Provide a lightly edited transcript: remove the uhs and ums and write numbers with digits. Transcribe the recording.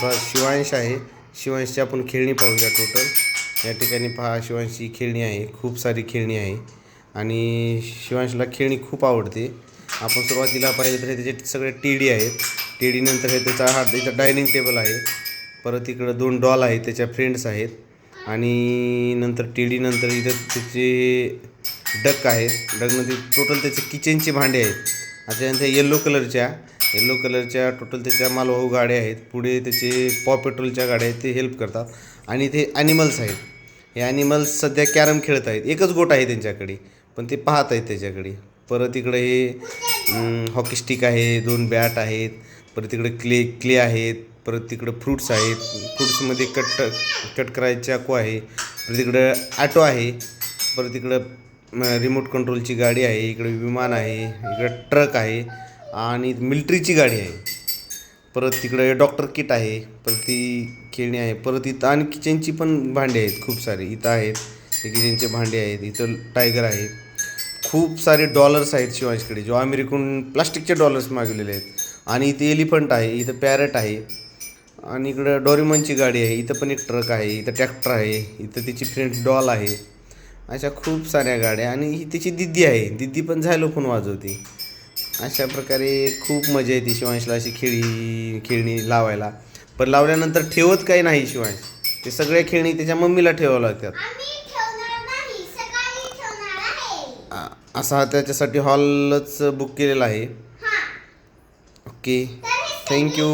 आमचा शिवांश आहे. शिवांशची आपण खेळणी पाहूया टोटल. या ठिकाणी पहा, शिवांशची खेळणी आहे, खूप सारी खेळणी आहे आणि शिवांशला खेळणी खूप आवडते. आपण सुरुवातीला पाहिलं तर त्याचे सगळे टेडी आहेत. टेडीनंतर हे त्याचा इथं डायनिंग टेबल आहे. परत इकडं 2 डॉल आहेत, त्याच्या फ्रेंड्स आहेत आणि नंतर टेडीनंतर इथं त्याचे डक आहेत. डकमध्ये टोटल त्याचे किचनचे भांडे आहेत. त्याच्यानंतर येलो कलरच्या टोटल त्याच्या मालवाहू गाड्या आहेत. पुढे त्याचे पॉ पेट्रोलच्या गाड्या आहेत, ते हेल्प करतात. आणि ते ॲनिमल्स आहेत. हे ॲनिमल्स सध्या कॅरम खेळत आहेत. एकच गोट आहे त्यांच्याकडे, पण ते पाहत आहेत त्याच्याकडे. परत इकडं हे हॉकी स्टिक आहे, 2 बॅट आहेत. परत इकडे क्ले आहेत. परत तिकडं फ्रूट्स आहेत. फ्रूट्समध्ये कट करायचे चाकू आहे. परत इकडं ॲटो आहे. परत इकडं रिमोट कंट्रोलची गाडी आहे. इकडे विमान आहे. इकडं ट्रक आहे आणि मिलिटरीची गाडी आहे. परत तिकडे डॉक्टर किट आहे. परत ती खेळणी आहे. परत इथं आणि किचनची पण भांडी आहेत खूप सारी इथं आहेत. हे किचनचे भांडे आहेत. इथं टायगर आहे. खूप सारे डॉलर्स आहेत शिवांशकडे, जो अमेरिकन प्लास्टिकचे डॉलर्स मागवलेले आहेत. आणि इथे एलिफंट आहे. इथं पॅरट आहे आणि इकडं डोरेमॉनची गाडी आहे. इथं पण एक ट्रक आहे. इथं ट्रॅक्टर आहे. इथं त्याची फ्रेंड डॉल आहे. अशा खूप साऱ्या गाड्या आणि ही त्याची दिदी आहे. दिदी पण झायलोफोन वाजवते. अशा प्रकारे खूप मजा येते शिवांशला अशी खेळणी लावायला. पण लावल्यानंतर ठेवत काही नाही शिवांश. ते सगळ्या खेळणी त्याच्या मम्मीला ठेवावं लागतात. असा त्याच्यासाठी हॉलच बुक केलेला आहे. Okay, thank you.